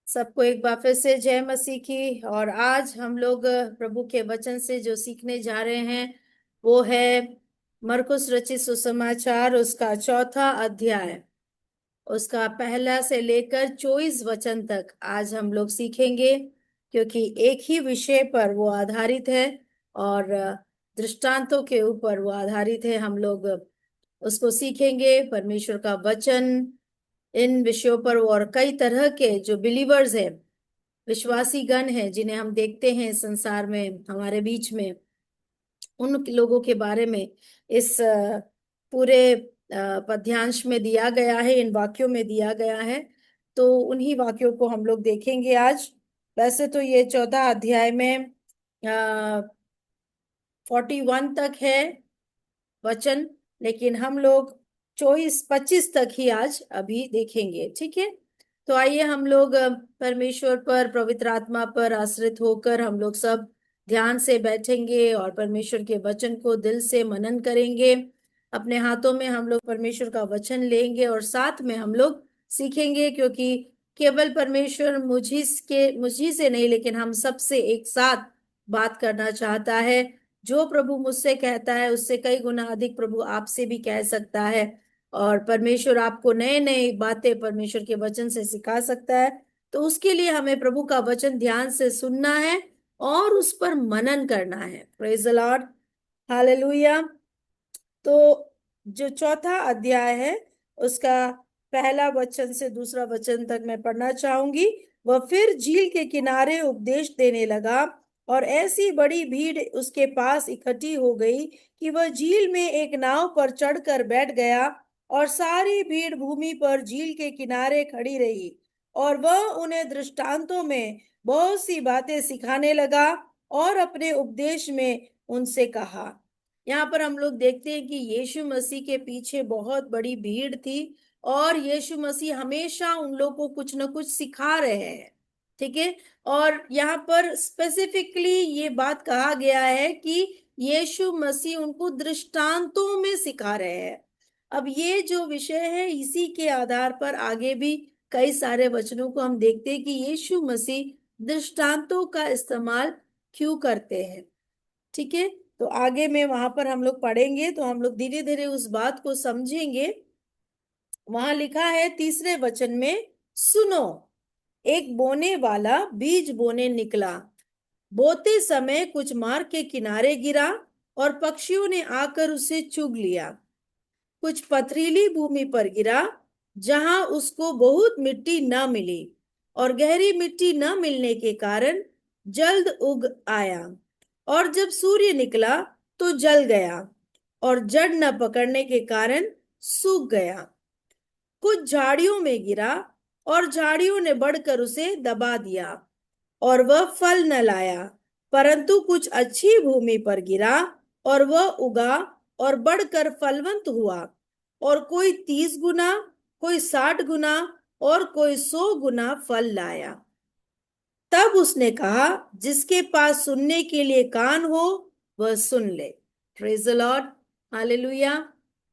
सबको एक बार फिर से जय मसीह की। और आज हम लोग प्रभु के वचन से जो सीखने जा रहे हैं वो है मरकुस रचित सुसमाचार, उसका चौथा अध्याय, उसका पहला से लेकर 24 वचन तक आज हम लोग सीखेंगे, क्योंकि एक ही विषय पर वो आधारित है और दृष्टांतों के ऊपर वो आधारित है। हम लोग उसको सीखेंगे, परमेश्वर का वचन इन विषयों पर। और कई तरह के जो बिलीवर्स हैं, विश्वासी गण हैं, जिन्हें हम देखते हैं संसार में, हमारे बीच में, उन लोगों के बारे में इस पूरे पद्यांश में दिया गया है, इन वाक्यों में दिया गया है। तो उन्हीं वाक्यों को हम लोग देखेंगे आज। वैसे तो ये चौथा अध्याय में 41 तक है वचन, लेकिन हम लोग 24-25 तक ही आज अभी देखेंगे, ठीक है। तो आइए हम लोग परमेश्वर पर, पवित्र आत्मा पर आश्रित होकर हम लोग सब ध्यान से बैठेंगे और परमेश्वर के वचन को दिल से मनन करेंगे। अपने हाथों में हम लोग परमेश्वर का वचन लेंगे और साथ में हम लोग सीखेंगे, क्योंकि केवल परमेश्वर मुझी से नहीं, लेकिन हम सबसे एक साथ बात करना चाहता है। जो प्रभु मुझसे कहता है उससे कई गुना अधिक प्रभु आपसे भी कह सकता है। और परमेश्वर आपको नए नए बातें परमेश्वर के वचन से सिखा सकता है। तो उसके लिए हमें प्रभु का वचन ध्यान से सुनना है और उस पर मनन करना है। Praise the Lord, hallelujah. तो जो चौथा अध्याय है उसका पहला वचन से दूसरा वचन तक मैं पढ़ना चाहूंगी। वह फिर झील के किनारे उपदेश देने लगा और ऐसी बड़ी भीड़ उसके पास इकट्ठी हो गई कि वह झील में एक नाव पर चढ़कर बैठ गया और सारी भीड़ भूमि पर झील के किनारे खड़ी रही। और वह उन्हें दृष्टांतों में बहुत सी बातें सिखाने लगा और अपने उपदेश में उनसे कहा। यहाँ पर हम लोग देखते हैं कि यीशु मसीह के पीछे बहुत बड़ी भीड़ थी और यीशु मसीह हमेशा उन लोगों को कुछ न कुछ सिखा रहे हैं, ठीक है। और यहाँ पर स्पेसिफिकली ये बात कहा गया है कि यीशु मसीह उनको दृष्टांतों में सिखा रहे हैं। अब ये जो विषय है, इसी के आधार पर आगे भी कई सारे वचनों को हम देखते हैं कि यीशु मसीह दृष्टांतों का इस्तेमाल क्यों करते हैं, ठीक है। तो आगे में वहां पर हम लोग पढ़ेंगे तो हम लोग धीरे धीरे उस बात को समझेंगे। वहां लिखा है तीसरे वचन में, सुनो, एक बोने वाला बीज बोने निकला। बोते समय कुछ मार्ग के किनारे गिरा और पक्षियों ने आकर उसे चुग लिया। कुछ पथरीली भूमि पर गिरा जहां उसको बहुत मिट्टी न मिली, और गहरी मिट्टी न मिलने के कारण जल्द उग आया। और जब सूर्य निकला तो जल गया और जड़ न पकड़ने के कारण सूख गया। कुछ झाड़ियों में गिरा और झाड़ियों ने बढ़कर उसे दबा दिया और वह फल न लाया। परंतु कुछ अच्छी भूमि पर गिरा और वह उगा और बढ़कर फलवंत हुआ, और कोई 30 गुना, कोई 60 गुना और कोई 100 गुना फल लाया। तब उसने कहा, जिसके पास सुनने के लिए कान हो वह सुन ले। Praise the Lord, hallelujah.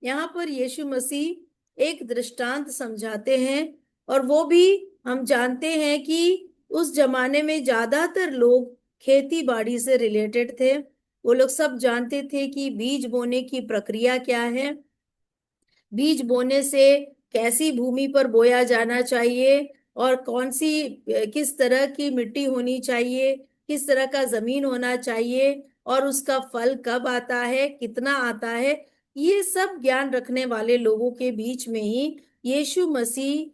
यहाँ पर यीशु मसीह एक दृष्टांत समझाते हैं, और वो भी हम जानते हैं कि उस जमाने में ज्यादातर लोग खेती बाड़ी से रिलेटेड थे। वो लोग सब जानते थे कि बीज बोने की प्रक्रिया क्या है, बीज बोने से कैसी भूमि पर बोया जाना चाहिए, और कौन सी किस तरह की मिट्टी होनी चाहिए, किस तरह का जमीन होना चाहिए, और उसका फल कब आता है, कितना आता है। ये सब ज्ञान रखने वाले लोगों के बीच में ही यीशु मसीह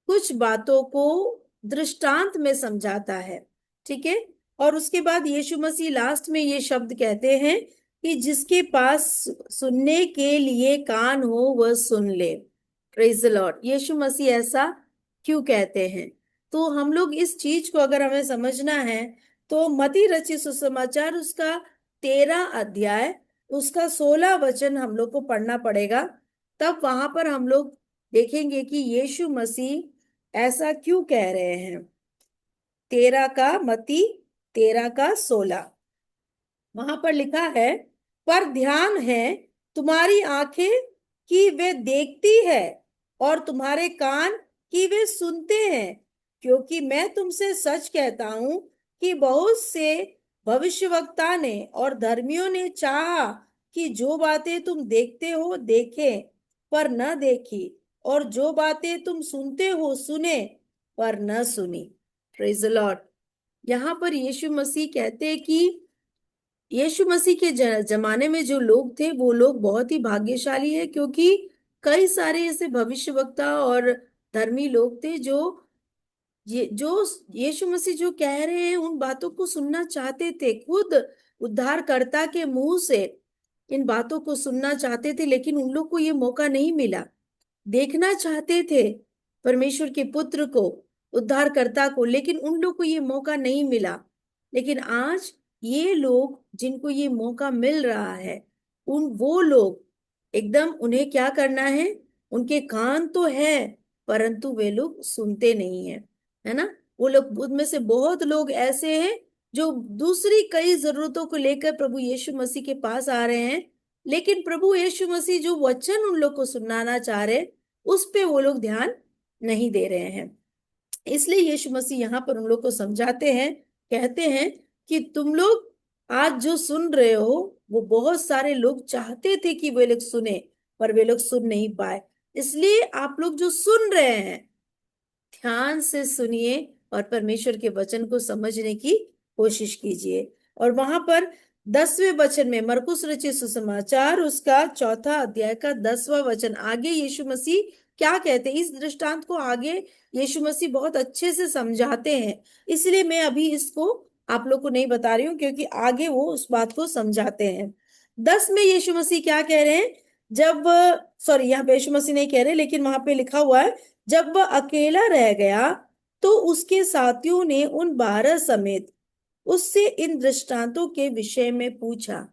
कुछ बातों को दृष्टांत में समझाता है, ठीक है। और उसके बाद यीशु मसीह लास्ट में ये शब्द कहते हैं कि जिसके पास सुनने के लिए कान हो वह सुन ले। Praise the Lord. Yeshu Masih ऐसा क्यों कहते हैं? तो हम लोग इस चीज को अगर हमें समझना है तो मत्ती रचित सुसमाचार उसका 13 अध्याय, उसका 16 वचन हम लोग को पढ़ना पड़ेगा। तब वहां पर हम लोग देखेंगे कि यीशु मसीह ऐसा क्यों कह रहे हैं। 13 का 16 वहां पर लिखा है, पर ध्यान है तुम्हारी आंखें कि वे देखती है और तुम्हारे कान कि वे सुनते हैं। क्योंकि मैं तुमसे सच कहता हूं कि बहुत से भविष्यवक्ता ने और धर्मियों ने चाहा कि जो बातें तुम देखते हो देखे पर न देखी, और जो बातें तुम सुनते हो सुने पर न सुनी। Praise the Lord. यहाँ पर यीशु मसीह कहते हैं कि यीशु मसीह के जमाने में जो लोग थे वो लोग बहुत ही भाग्यशाली है, क्योंकि कई सारे ऐसे भविष्यवक्ता और धर्मी लोग थे जो ये जो यीशु मसीह जो कह रहे हैं उन बातों को सुनना चाहते थे, खुद उद्धारकर्ता के मुंह से इन बातों को सुनना चाहते थे, लेकिन उन लोग को ये मौका नहीं मिला। देखना चाहते थे परमेश्वर के पुत्र को, उद्धारकर्ता को, लेकिन उन लोग को ये मौका नहीं मिला। लेकिन आज ये लोग जिनको ये मौका मिल रहा है, उन वो लोग एकदम उन्हें क्या करना है, उनके कान तो है परंतु वे लोग सुनते नहीं है, है ना। वो लोग, उनमें से बहुत लोग ऐसे हैं जो दूसरी कई जरूरतों को लेकर प्रभु यीशु मसीह के पास आ रहे हैं, लेकिन प्रभु यीशु मसीह जो वचन उन लोग को सुनाना चाह रहे उस पे वो लोग ध्यान नहीं दे रहे हैं। इसलिए यीशु मसीह यहाँ पर उन लोग को समझाते हैं, कहते हैं कि तुम लोग आज जो सुन रहे हो वो बहुत सारे लोग चाहते थे कि वे लोग सुने पर वे लोग सुन नहीं पाए। इसलिए आप लोग जो सुन रहे हैं ध्यान से सुनिए और परमेश्वर के वचन को समझने की कोशिश कीजिए। और वहां पर 10वें वचन में, मरकुस रचित सुसमाचार उसका 4 अध्याय का 10वां वचन, आगे यीशु मसीह क्या कहते हैं, इस दृष्टांत को आगे यीशु मसीह बहुत अच्छे से समझाते हैं। इसलिए मैं अभी इसको आप लोग को नहीं बता रही हूँ, क्योंकि आगे वो उस बात को समझाते हैं। 10 में यीशु मसीह क्या कह रहे हैं, जब, सॉरी यहाँ पे यीशु मसीह नहीं कह रहे, लेकिन वहां पे लिखा हुआ है, जब वह अकेला रह गया तो उसके साथियों ने उन 12 समेत उससे इन दृष्टांतों के विषय में पूछा।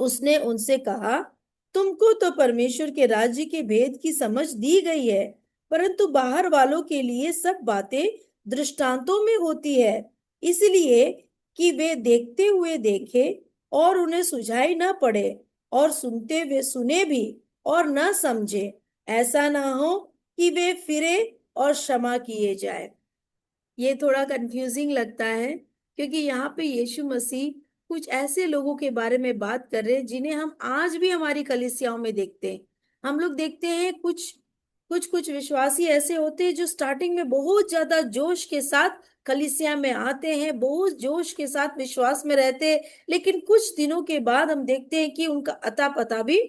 उसने उनसे कहा, तुमको तो परमेश्वर के राज्य के भेद की समझ दी गई है, परंतु बाहर वालों के लिए सब बातें दृष्टांतों में होती है, इसलिए कि वे देखते हुए देखे और उन्हें सुझाई न पड़े, और सुनते हुए सुने भी और न समझे, ऐसा ना हो कि वे फिरे और क्षमा किए जाए। ये थोड़ा कंफ्यूजिंग लगता है, क्योंकि यहाँ पे यीशु मसीह कुछ ऐसे लोगों के बारे में बात कर रहे हैं जिन्हें हम आज भी हमारी कलीसियाओं में देखते हैं। हम लोग देखते हैं कुछ कुछ कुछ विश्वासी ऐसे होते हैं जो स्टार्टिंग में बहुत ज्यादा जोश के साथ कलीसिया में आते हैं, बहुत जोश के साथ विश्वास में रहते हैं, लेकिन कुछ दिनों के बाद हम देखते हैं कि उनका अता पता भी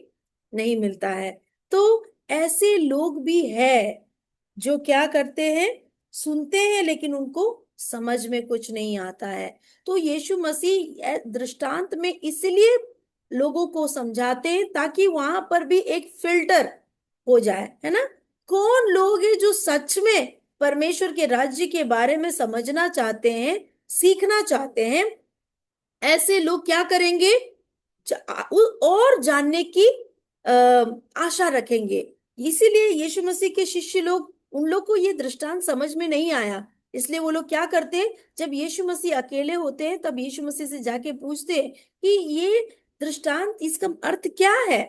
नहीं मिलता है। तो ऐसे लोग भी है जो क्या करते हैं, सुनते हैं लेकिन उनको समझ में कुछ नहीं आता है। तो यीशु मसीह दृष्टांत में इसलिए लोगों को समझाते हैं ताकि वहां पर भी एक फिल्टर हो जाए, है ना। कौन लोग हैं जो सच में परमेश्वर के राज्य के बारे में समझना चाहते हैं, सीखना चाहते हैं, ऐसे लोग क्या करेंगे, और जानने की आशा रखेंगे। इसीलिए यीशु मसीह के शिष्य लोग, उन लोग को ये दृष्टांत समझ में नहीं आया, इसलिए वो लोग क्या करते हैं, जब यीशु मसीह अकेले होते हैं तब यीशु मसीह से जाके पूछते हैं कि ये दृष्टांत, इसका अर्थ क्या है।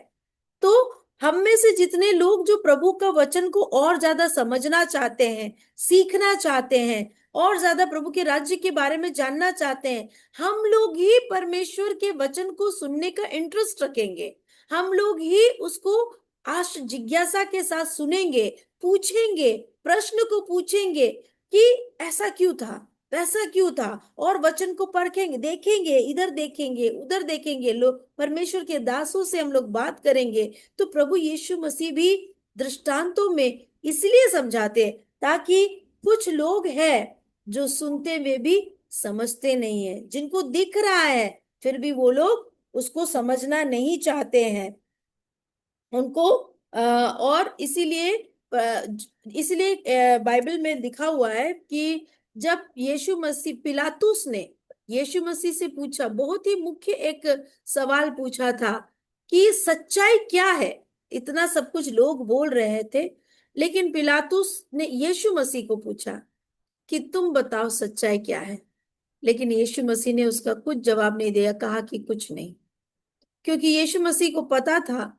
तो हम में से जितने लोग जो प्रभु का वचन को और ज्यादा समझना चाहते हैं, सीखना चाहते हैं, और ज्यादा प्रभु के राज्य के बारे में जानना चाहते हैं, हम लोग ही परमेश्वर के वचन को सुनने का इंटरेस्ट रखेंगे। हम लोग ही उसको आश जिज्ञासा के साथ सुनेंगे, पूछेंगे, प्रश्न को पूछेंगे कि ऐसा क्यों था, वैसा क्यों था, और वचन को परखेंगे, देखेंगे, इधर देखेंगे, उधर देखेंगे, लोग परमेश्वर के दासों से हम लोग बात करेंगे। तो प्रभु यीशु मसीह भी दृष्टांतों में इसलिए समझाते ताकि कुछ लोग हैं जो सुनते हुए भी समझते नहीं है, जिनको दिख रहा है फिर भी वो लोग उसको समझना नहीं चाहते हैं उनको। और इसीलिए बाइबल में लिखा हुआ है कि जब यीशु मसीह, पिलातुस ने यीशु मसीह से पूछा, बहुत ही मुख्य एक सवाल पूछा था कि सच्चाई क्या है। इतना सब कुछ लोग बोल रहे थे, लेकिन पिलातुस ने यीशु मसीह को पूछा कि तुम बताओ सच्चाई क्या है। लेकिन यीशु मसीह ने उसका कुछ जवाब नहीं दिया, कहा कि कुछ नहीं, क्योंकि यीशु मसीह को पता था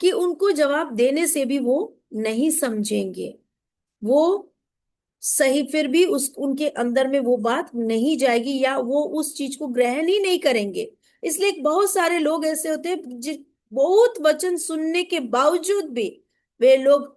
कि उनको जवाब देने से भी वो नहीं समझेंगे। वो सही, फिर भी उस उनके अंदर में वो बात नहीं जाएगी या वो उस चीज को ग्रहण ही नहीं करेंगे। इसलिए बहुत सारे लोग ऐसे होते हैं बहुत वचन सुनने के बावजूद भी वे लोग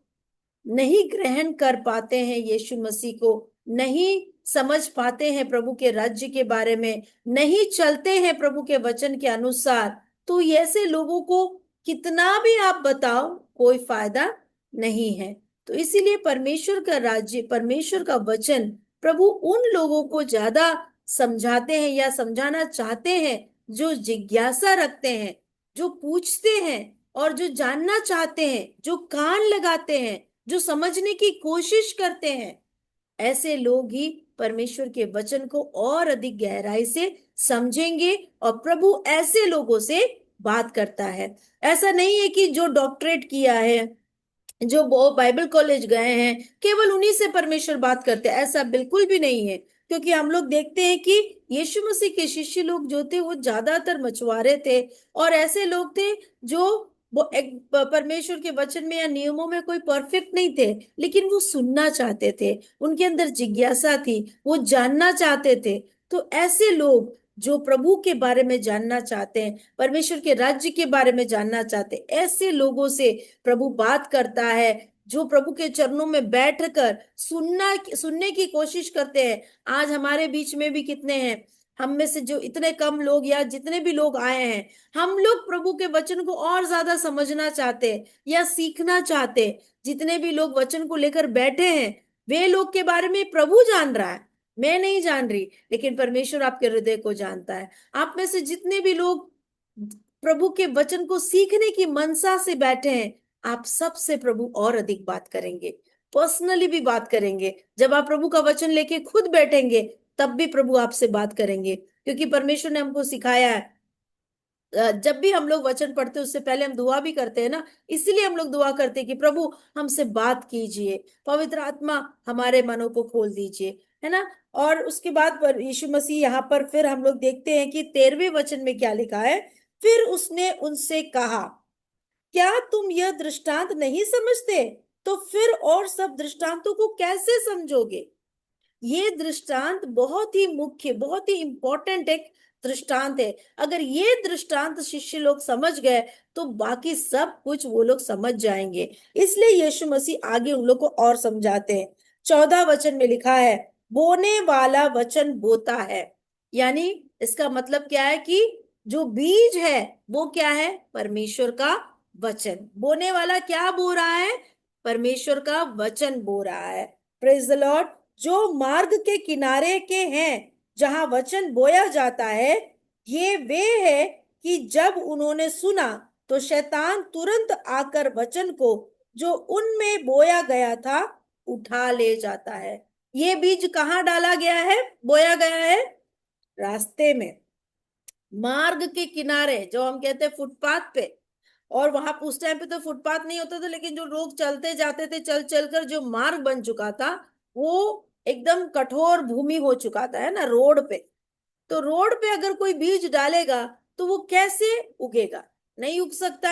नहीं ग्रहण कर पाते हैं यीशु मसीह को, नहीं समझ पाते हैं प्रभु के राज्य के बारे में, नहीं चलते हैं प्रभु के वचन के अनुसार। तो ऐसे लोगों को कितना भी आप बताओ कोई फायदा नहीं है। तो इसीलिए परमेश्वर का राज्य, परमेश्वर का वचन प्रभु उन लोगों को ज्यादा समझाते हैं या समझाना चाहते हैं जो जिज्ञासा रखते हैं, जो पूछते हैं और जो जानना चाहते हैं, जो कान लगाते हैं, जो समझने की कोशिश करते हैं। ऐसे लोग ही परमेश्वर के वचन को और अधिक गहराई से समझेंगे और प्रभु ऐसे लोगों से बात करता है। ऐसा नहीं है कि जो डॉक्टरेट किया है, जो वो बाइबल कॉलेज गए हैं, केवल उन्हीं से परमेश्वर बात करते हैं, ऐसा बिल्कुल भी नहीं है। क्योंकि हम लोग देखते हैं कि यीशु मसीह के शिष्य लोग जो थे वो ज्यादातर मछुआरे थे और ऐसे लोग थे जो वो एक परमेश्वर के वचन में या नियमों में कोई परफेक्ट नहीं थे, लेकिन वो सुनना चाहते थे, उनके अंदर जिज्ञासा थी, वो जानना चाहते थे। तो ऐसे लोग जो प्रभु के बारे में जानना चाहते हैं, परमेश्वर के राज्य के बारे में जानना चाहते हैं, ऐसे लोगों से प्रभु बात करता है, जो प्रभु के चरणों में बैठकर सुनने की कोशिश करते हैं। आज हमारे बीच में भी कितने हैं, हम में से जो इतने कम लोग या जितने भी लोग आए हैं, हम लोग प्रभु के वचन को और ज्यादा समझना चाहते हैं या सीखना चाहते हैं। जितने भी लोग वचन को लेकर बैठे हैं, वे लोग के बारे में प्रभु जान रहा है, मैं नहीं जान रही, लेकिन परमेश्वर आपके हृदय को जानता है। आप में से जितने भी लोग प्रभु के वचन को सीखने की मनसा से बैठे हैं, आप सबसे प्रभु और अधिक बात करेंगे, पर्सनली भी बात करेंगे। जब आप प्रभु का वचन लेके खुद बैठेंगे तब भी प्रभु आपसे बात करेंगे, क्योंकि परमेश्वर ने हमको सिखाया है जब भी हम लोग वचन पढ़ते हैं उससे पहले हम दुआ भी करते हैं ना। इसीलिए हम लोग दुआ करते हैं कि प्रभु हमसे बात कीजिए, पवित्र आत्मा हमारे मनों को खोल दीजिए, है ना। और उसके बाद पर यीशु मसीह यहाँ पर फिर हम लोग देखते हैं कि 13वें वचन में क्या लिखा है। फिर उसने उनसे कहा, क्या तुम यह दृष्टांत नहीं समझते? तो फिर और सब दृष्टांतों को कैसे समझोगे? ये दृष्टांत बहुत ही मुख्य, बहुत ही इंपॉर्टेंट एक दृष्टांत है। अगर ये दृष्टांत शिष्य लोग समझ गए तो बाकी सब कुछ वो लोग समझ जाएंगे। इसलिए यीशु मसीह आगे उन लोग को और समझाते हैं। 14 वचन में लिखा है, बोने वाला वचन बोता है। यानी इसका मतलब क्या है कि जो बीज है वो क्या है? परमेश्वर का वचन। बोने वाला क्या बो रहा है? परमेश्वर का वचन बो रहा है। Praise the Lord. जो मार्ग के किनारे के हैं, जहां वचन बोया जाता है, ये वे है कि जब उन्होंने सुना तो शैतान तुरंत आकर वचन को जो उनमें बोया गया था उठा ले जाता है। ये बीज कहाँ डाला गया है, बोया गया है? रास्ते में, मार्ग के किनारे, जो हम कहते हैं फुटपाथ पे। और वहां उस टाइम पे तो फुटपाथ नहीं होता था, लेकिन जो लोग चलते जाते थे, चल चल कर जो मार्ग बन चुका था वो एकदम कठोर भूमि हो चुका था, है ना, रोड पे। तो रोड पे अगर कोई बीज डालेगा तो वो कैसे उगेगा? नहीं उग सकता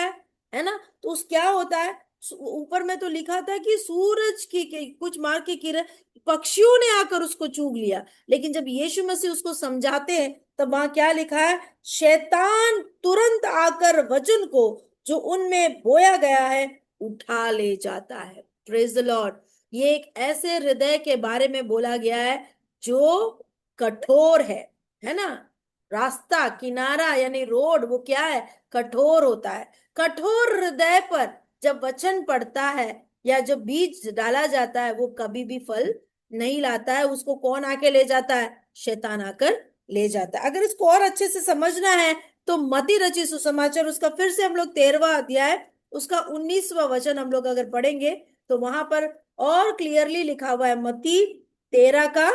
है ना। तो उस क्या होता है, ऊपर में तो लिखा था कि सूरज की कुछ मार्ग की किरण, पक्षियों ने आकर उसको चुग लिया। लेकिन जब यीशु मसीह उसको समझाते हैं तब वहां क्या लिखा है? शैतान तुरंत आकर वचन को जो उनमें बोया गया है उठा ले जाता है। Praise the Lord. ये एक ऐसे हृदय के बारे में बोला गया है जो कठोर है ना। रास्ता किनारा यानी रोड वो क्या है? कठोर होता है। कठोर हृदय पर जब वचन पड़ता है या जब बीज डाला जाता है वो कभी भी फल नहीं लाता है। उसको कौन आके ले जाता है? शैतान आकर ले जाता है। अगर इसको और अच्छे से समझना है तो मत्ती रचित सुसमाचार उसका फिर से हम लोग 13वां अध्याय उसका 19वां वचन हम लोग अगर पढ़ेंगे तो वहां पर और क्लियरली लिखा हुआ है। मत्ती 13 का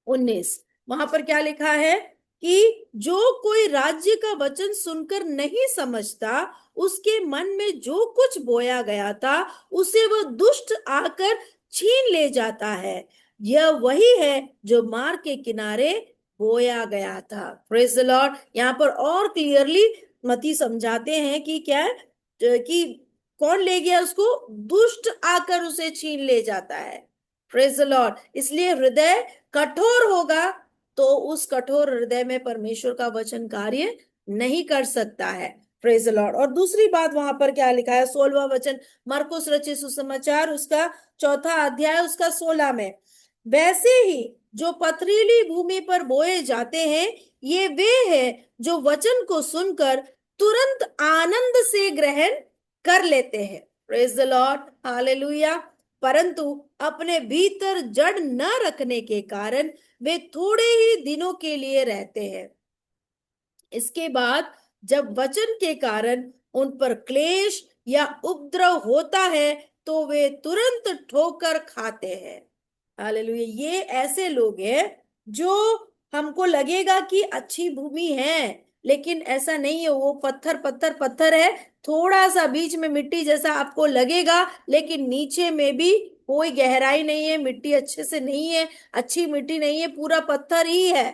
19, वहां पर क्या लिखा है कि जो कोई राज्य का वचन सुनकर नहीं समझता, उसके मन में जो कुछ बोया गया था उसे वह दुष्ट आकर छीन ले जाता है। यह वही है जो मार्ग के किनारे बोया गया था। Praise the Lord. यहाँ पर और क्लियरली मती समझाते हैं कि क्या है, कि कौन ले गया उसको? दुष्ट आकर उसे छीन ले जाता है। Praise the Lord. इसलिए हृदय कठोर होगा तो उस कठोर हृदय में परमेश्वर का वचन कार्य नहीं कर सकता है। Praise the Lord. और दूसरी बात वहां पर क्या लिखा है, 16वां वचन, मरकुस रचित सुसमाचार उसका 4 अध्याय उसका 16 में, वैसे ही जो पथरीली भूमि पर बोए जाते हैं ये वे हैं जो वचन को सुनकर तुरंत आनंद से ग्रहण कर लेते हैं। Praise the Lord, hallelujah. परंतु अपने भीतर जड़ न रखने के कारण वे थोड़े ही दिनों के लिए रहते हैं। इसके बाद जब वचन के कारण उन पर क्लेश या उपद्रव होता है तो वे तुरंत ठोकर खाते हैं। हालेलुया। ये ऐसे लोग हैं जो हमको लगेगा कि अच्छी भूमि है, लेकिन ऐसा नहीं है। वो पत्थर पत्थर पत्थर है, थोड़ा सा बीच में मिट्टी जैसा आपको लगेगा, लेकिन नीचे में भी कोई गहराई नहीं है, मिट्टी अच्छे से नहीं है, अच्छी मिट्टी नहीं है, पूरा पत्थर ही है।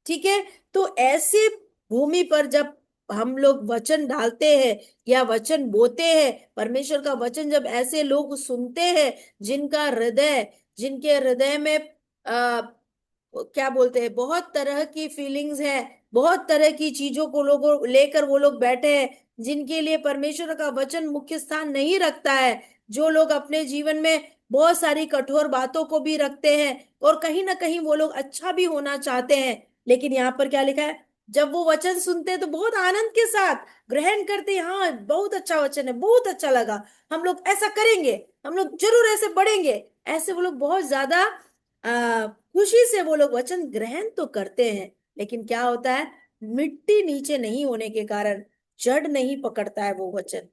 ठीक है। तो ऐसी भूमि पर जब हम लोग वचन डालते हैं या वचन बोते हैं, परमेश्वर का वचन जब ऐसे लोग सुनते हैं जिनके हृदय में क्या बोलते हैं, बहुत तरह की फीलिंग्स है, बहुत तरह की चीजों को लोगों लेकर वो लोग बैठे हैं, जिनके लिए परमेश्वर का वचन मुख्य स्थान नहीं रखता है, जो लोग अपने जीवन में बहुत सारी कठोर बातों को भी रखते हैं और कहीं ना कहीं वो लोग अच्छा भी होना चाहते हैं, लेकिन यहाँ पर क्या लिखा है, जब वो वचन सुनते हैं तो बहुत आनंद के साथ ग्रहण करते हैं। हाँ, बहुत अच्छा वचन है, बहुत अच्छा लगा, हम लोग ऐसा करेंगे, हम लोग जरूर ऐसे बढ़ेंगे, ऐसे वो लोग बहुत ज्यादा खुशी से वो लोग वचन ग्रहण तो करते हैं। लेकिन क्या होता है, मिट्टी नीचे नहीं होने के कारण जड़ नहीं पकड़ता है वो वचन।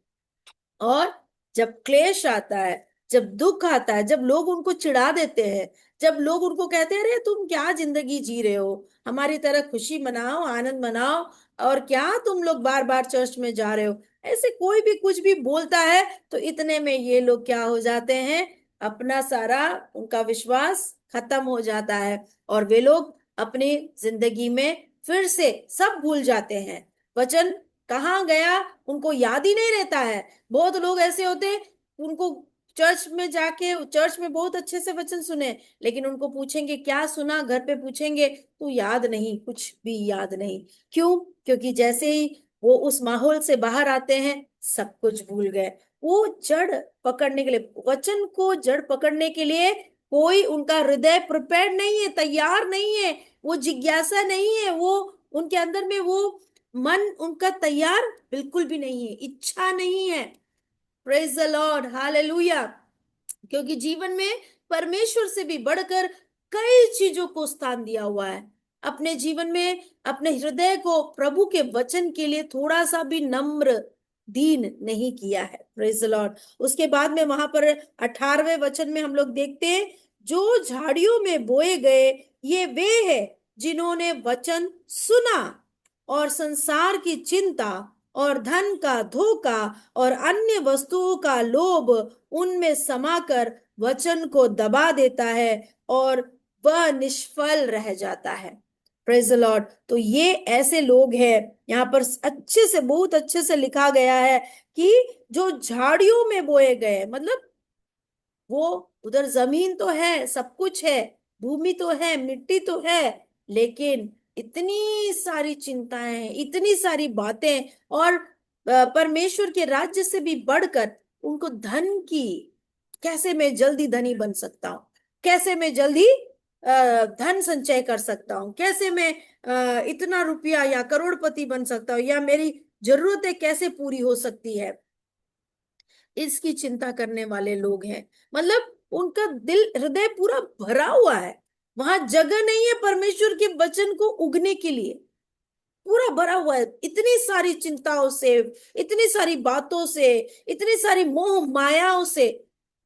और जब क्लेश आता है, जब दुख आता है, जब लोग उनको चिढ़ा देते हैं, जब लोग उनको कहते हैं अरे तुम क्या जिंदगी जी रहे हो, हमारी तरह खुशी मनाओ, आनंद मनाओ, और क्या तुम लोग बार बार चर्च में जा रहे हो, ऐसे कोई भी कुछ भी बोलता है तो इतने में ये लोग क्या हो जाते हैं, अपना सारा उनका विश्वास खत्म हो जाता है और वे लोग अपनी जिंदगी में फिर से सब भूल जाते हैं। वचन कहाँ गया उनको याद ही नहीं रहता है। बहुत लोग ऐसे होते हैं, उनको चर्च में जाके चर्च में बहुत अच्छे से वचन सुने, लेकिन उनको पूछेंगे क्या सुना, घर पे पूछेंगे तो याद नहीं, कुछ भी याद नहीं। क्यों? क्योंकि जैसे ही वो उस माहौल से बाहर आते हैं सब कुछ भूल गए। वो जड़ पकड़ने के लिए, वचन को जड़ पकड़ने के लिए कोई उनका हृदय प्रिपेयर्ड नहीं है, तैयार नहीं है, वो जिज्ञासा नहीं है, वो उनके अंदर में वो मन उनका तैयार बिल्कुल भी नहीं है, इच्छा नहीं है। Praise the Lord, hallelujah. क्योंकि जीवन में परमेश्वर से भी बढ़कर कई चीजों को स्थान दिया हुआ है। अपने जीवन में अपने हृदय को प्रभु के वचन के लिए थोड़ा सा भी नम्र दीन नहीं किया है। Praise the Lord. उसके बाद में वहां पर 18वें वचन में हम लोग देखते हैं, जो झाड़ियों में बोए गए ये वे हैं जिन्होंने वचन सुना और संसार की चिंता और धन का धोखा और अन्य वस्तुओं का लोभ उनमें समाकर वचन को दबा देता है और वह निष्फल रह जाता है। Praise the Lord. तो ये ऐसे लोग हैं, यहाँ पर अच्छे से, बहुत अच्छे से लिखा गया है कि जो झाड़ियों में बोए गए, मतलब वो उधर जमीन तो है, सब कुछ है, भूमि तो है, मिट्टी तो है, लेकिन इतनी सारी चिंताएं, इतनी सारी बातें, और परमेश्वर के राज्य से भी बढ़कर उनको धन की, कैसे मैं जल्दी धनी बन सकता हूँ, कैसे मैं जल्दी धन संचय कर सकता हूँ, कैसे मैं इतना रुपया या करोड़पति बन सकता हूँ, या मेरी जरूरतें कैसे पूरी हो सकती है, इसकी चिंता करने वाले लोग हैं। मतलब उनका दिल, हृदय पूरा भरा हुआ है, वहां जगह नहीं है परमेश्वर के वचन को उगने के लिए, पूरा भरा हुआ है इतनी सारी चिंताओं से, इतनी सारी बातों से, इतनी सारी मोह मायाओं से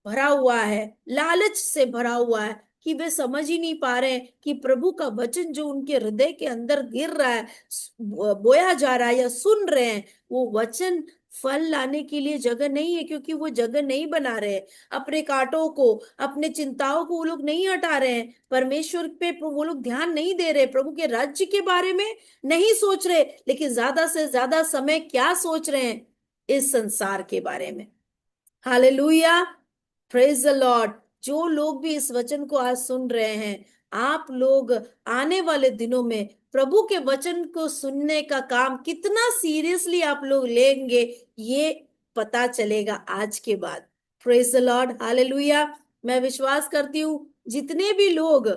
भरा हुआ है, लालच से भरा हुआ है, कि वे समझ ही नहीं पा रहे हैं कि प्रभु का वचन जो उनके हृदय के अंदर गिर रहा है, बोया जा रहा है या सुन रहे हैं, वो वचन फल लाने के लिए जगह नहीं है, क्योंकि वो जगह नहीं बना रहे। अपने कांटों को, अपने चिंताओं को वो लोग नहीं हटा रहे हैं, परमेश्वर पे वो लोग ध्यान नहीं दे रहे, प्रभु के राज्य के बारे में नहीं सोच रहे, लेकिन ज्यादा से ज्यादा समय क्या सोच रहे हैं, इस संसार के बारे में। Hallelujah, praise the Lord. जो लोग भी इस वचन को आज सुन रहे हैं, आप लोग आने वाले दिनों में प्रभु के वचन को सुनने का काम कितना सीरियसली आप लोग लेंगे, ये पता चलेगा आज के बाद। Praise the Lord, hallelujah. मैं विश्वास करती हूँ जितने भी लोग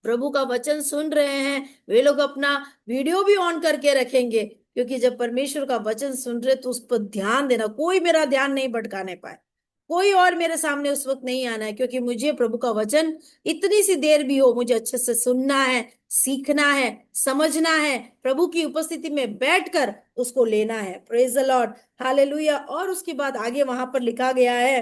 प्रभु का वचन सुन रहे हैं, वे लोग अपना वीडियो भी ऑन करके रखेंगे, क्योंकि जब परमेश्वर का वचन सुन रहे तो उस पर ध्यान देना, कोई मेरा ध्यान नहीं भटकाने पाए, कोई और मेरे सामने उस वक्त नहीं आना है, क्योंकि मुझे प्रभु का वचन इतनी सी देर भी हो, मुझे अच्छे से सुनना है, सीखना है, समझना है, प्रभु की उपस्थिति में बैठकर उसको लेना है। Praise the Lord, hallelujah. और उसके बाद आगे वहां पर लिखा गया है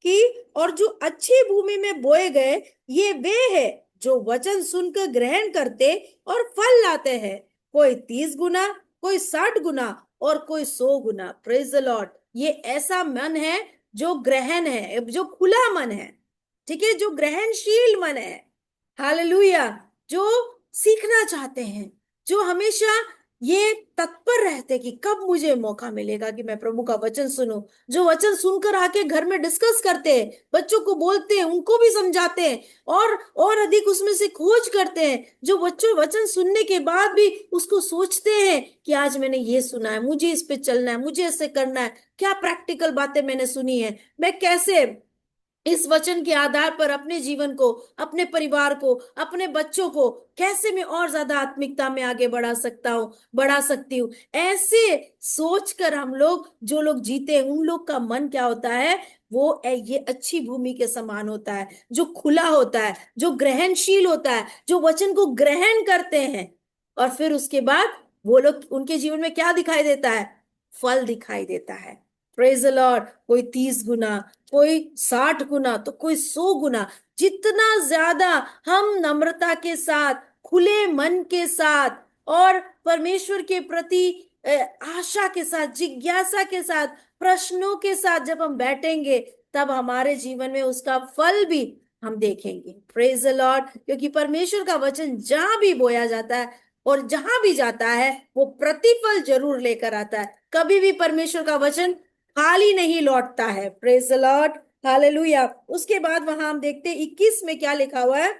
कि और जो अच्छी भूमि में बोए गए ये वे है जो वचन सुनकर ग्रहण करते और फल लाते हैं, कोई 30 गुना, कोई 60 गुना और कोई 100 गुना। Praise the Lord. ये ऐसा मन है जो ग्रहण है, जो खुला मन है, ठीक है, जो ग्रहणशील मन है, हालेलुया, जो सीखना चाहते हैं, जो हमेशा ये तत्पर रहते कि कब मुझे मौका मिलेगा कि मैं प्रभु का वचन सुनूं, जो वचन सुनकर आके घर में डिस्कस करते हैं, बच्चों को बोलते हैं, उनको भी समझाते हैं और अधिक उसमें से खोज करते हैं, जो बच्चों वचन सुनने के बाद भी उसको सोचते हैं कि आज मैंने ये सुना है, मुझे इस पे चलना है, मुझे ऐसे करना है, क्या प्रैक्टिकल बातें मैंने सुनी है, मैं कैसे इस वचन के आधार पर अपने जीवन को, अपने परिवार को, अपने बच्चों को कैसे मैं और ज्यादा आत्मिकता में आगे बढ़ा सकता हूँ, बढ़ा सकती हूँ। ऐसे सोचकर हम लोग, जो लोग जीते हैं, उन लोग का मन क्या होता है, वो ये अच्छी भूमि के समान होता है, जो खुला होता है, जो ग्रहणशील होता है, जो वचन को ग्रहण करते हैं। और फिर उसके बाद वो लोग, उनके जीवन में क्या दिखाई देता है, फल दिखाई देता है। Praise the Lord. कोई 30 गुना, कोई 60 गुना, तो कोई 100 गुना। जितना ज्यादा हम नम्रता के साथ, खुले मन के साथ और परमेश्वर के प्रति आशा के साथ, जिज्ञासा के साथ, प्रश्नों के साथ जब हम बैठेंगे, तब हमारे जीवन में उसका फल भी हम देखेंगे। Praise the Lord. क्योंकि परमेश्वर का वचन जहां भी बोया जाता है और जहां भी जाता है, वो प्रतिफल जरूर लेकर आता है। कभी भी परमेश्वर का वचन खाली नहीं लौटता है। Praise the Lord, hallelujah. उसके बाद वहां हम देखते 21 में क्या लिखा हुआ है,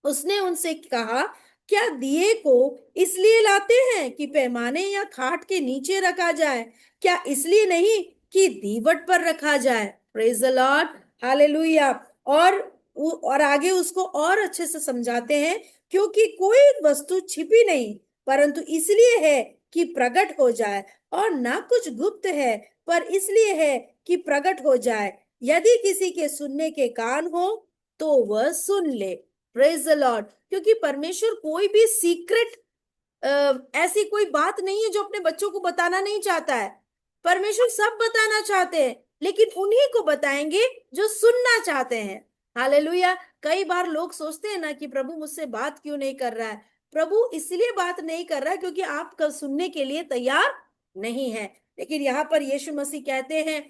उसने उनसे कहा, क्या दिए को इसलिए लाते हैं कि पैमाने या खाट के नीचे रखा जाए, क्या इसलिए नहीं कि दीवट पर रखा जाए। Praise the Lord, hallelujah. और और आगे उसको और अच्छे से समझाते हैं, क्योंकि कोई वस्तु छिपी नहीं, परंतु इसलिए है कि प्रकट हो जाए, और ना कुछ गुप्त है, पर इसलिए है कि प्रकट हो जाए। यदि किसी के सुनने के कान हो तो वह सुन ले। Praise the Lord. क्योंकि परमेश्वर कोई भी सीक्रेट, ऐसी कोई बात नहीं है जो अपने बच्चों को बताना नहीं चाहता है। परमेश्वर सब बताना चाहते हैं, लेकिन उन्हीं को बताएंगे जो सुनना चाहते हैं। हालेलुया। कई बार लोग सोचते हैं ना कि प्रभु मुझसे बात क्यों नहीं कर रहा है। प्रभु इसलिए बात नहीं कर रहा है क्योंकि आप कल सुनने के लिए तैयार नहीं है। लेकिन यहाँ पर यीशु मसीह कहते हैं,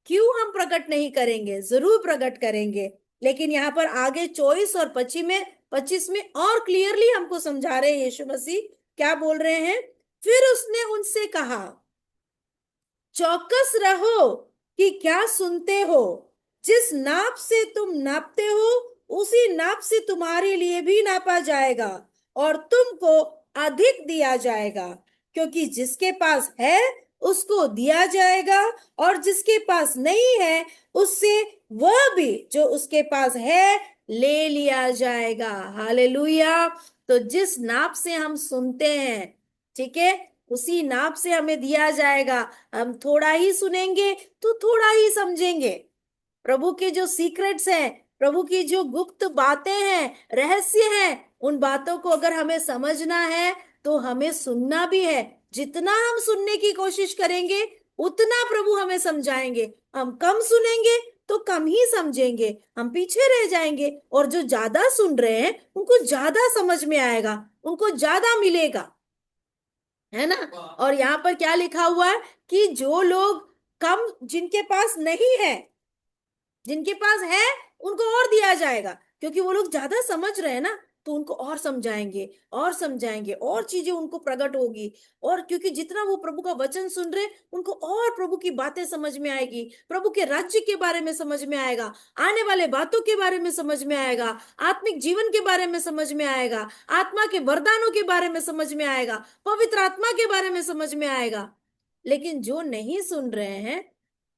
क्यों हम प्रकट नहीं करेंगे, जरूर प्रकट करेंगे। लेकिन यहाँ पर आगे 24 और 25 में और क्लियरली हमको समझा रहे हैं यीशु मसीह, क्या बोल रहे हैं। फिर उसने उनसे कहा, चौकस रहो कि क्या सुनते हो, जिस नाप से तुम नापते हो उसी नाप से तुम्हारे लिए भी नापा जाएगा, और तुमको अधिक दिया जाएगा। क्योंकि जिसके पास है उसको दिया जाएगा, और जिसके पास नहीं है उससे वह भी जो उसके पास है ले लिया जाएगा। हालेलुया। तो जिस नाप से हम सुनते हैं, ठीक है, उसी नाप से हमें दिया जाएगा। हम थोड़ा ही सुनेंगे तो थोड़ा ही समझेंगे। प्रभु के जो सीक्रेट्स हैं, प्रभु की जो गुप्त बातें हैं, रहस्य हैं, उन बातों को अगर हमें समझना है तो हमें सुनना भी है। जितना हम सुनने की कोशिश करेंगे उतना प्रभु हमें समझाएंगे। हम कम सुनेंगे तो कम ही समझेंगे, हम पीछे रह जाएंगे। और जो ज्यादा सुन रहे हैं उनको ज्यादा समझ में आएगा, उनको ज्यादा मिलेगा, है ना। और यहाँ पर क्या लिखा हुआ है कि जो लोग कम, जिनके पास नहीं है, जिनके पास है उनको और दिया जाएगा, क्योंकि वो लोग ज्यादा समझ रहे हैं ना, तो उनको और समझाएंगे, और समझाएंगे, और चीजें उनको प्रकट होगी। और क्योंकि जितना वो प्रभु का वचन सुन रहे, उनको और प्रभु की बातें समझ में आएगी, प्रभु के राज्य के बारे में समझ में आएगा, आने वाले बातों के बारे में समझ में आएगा, आत्मिक जीवन के बारे में समझ में आएगा, आत्मा के वरदानों के बारे में समझ में आएगा, पवित्र आत्मा के बारे में समझ में आएगा। लेकिन जो नहीं सुन रहे हैं,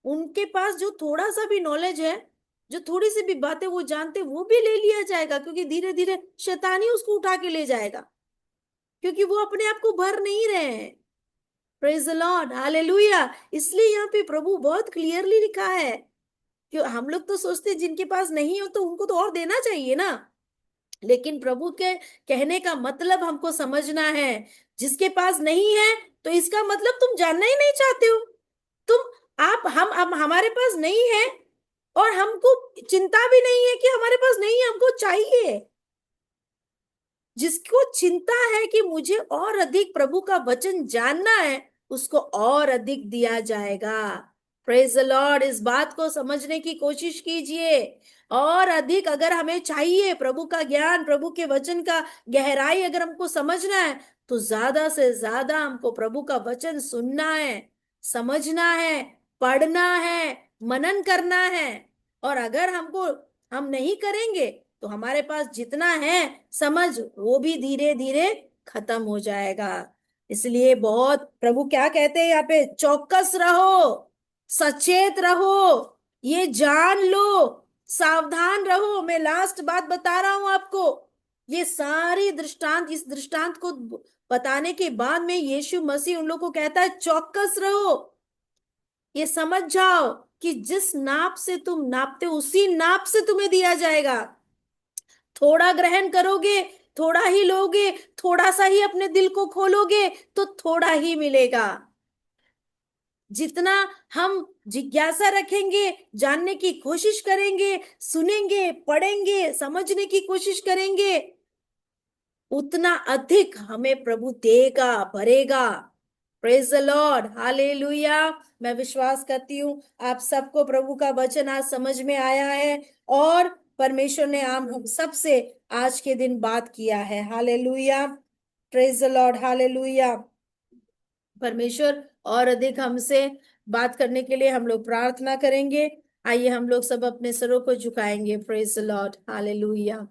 उनके पास जो थोड़ा सा भी नॉलेज है, जो थोड़ी सी भी बातें वो जानते, वो भी ले लिया जाएगा, क्योंकि धीरे धीरे शैतान ही उसको उठा के ले जाएगा, क्योंकि वो अपने आप को भर नहीं रहे हैं। Praise the Lord, hallelujah. इसलिए यहाँ पे प्रभु बहुत क्लियरली लिखा है कि हम लोग तो सोचते हैं जिनके पास नहीं हो तो उनको तो और देना चाहिए ना, लेकिन प्रभु के कहने का मतलब हमको समझना है। जिसके पास नहीं है तो इसका मतलब तुम जानना ही नहीं चाहते हो। तुम आप हम हमारे पास नहीं है, और हमको चिंता भी नहीं है कि हमारे पास नहीं है, हमको चाहिए। जिसको चिंता है कि मुझे और अधिक प्रभु का वचन जानना है, उसको और अधिक दिया जाएगा। Praise the Lord. इस बात को समझने की कोशिश कीजिए। और अधिक अगर हमें चाहिए प्रभु का ज्ञान, प्रभु के वचन का गहराई अगर हमको समझना है, तो ज्यादा से ज्यादा हमको प्रभु का वचन सुनना है, समझना है, पढ़ना है, मनन करना है। और अगर हम नहीं करेंगे तो हमारे पास जितना है समझ, वो भी धीरे धीरे खत्म हो जाएगा। इसलिए बहुत प्रभु क्या कहते हैं यहाँ पे, चौकस रहो, सचेत रहो, ये जान लो, सावधान रहो। मैं लास्ट बात बता रहा हूं आपको। ये सारी दृष्टांत, इस दृष्टांत को बताने के बाद में यीशु मसीह उन लोगों को कहता है चौकस रहो। ये समझ जाओ कि जिस नाप से तुम नापते हो, उसी नाप से तुम्हें दिया जाएगा। थोड़ा ग्रहण करोगे, थोड़ा ही लोगे, थोड़ा सा ही अपने दिल को खोलोगे, तो थोड़ा ही मिलेगा। जितना हम जिज्ञासा रखेंगे, जानने की कोशिश करेंगे, सुनेंगे, पढ़ेंगे, समझने की कोशिश करेंगे, उतना अधिक हमें प्रभु देगा, भरेगा। Praise the Lord, hallelujah. मैं विश्वास करती हूँ आप सबको प्रभु का वचन आज समझ में आया है, और परमेश्वर ने हम सबसे आज के दिन बात किया है। Hallelujah, praise the Lord, hallelujah. परमेश्वर और अधिक हमसे बात करने के लिए हम लोग प्रार्थना करेंगे। आइए हम लोग सब अपने सरों को झुकाएंगे। Praise the Lord, hallelujah.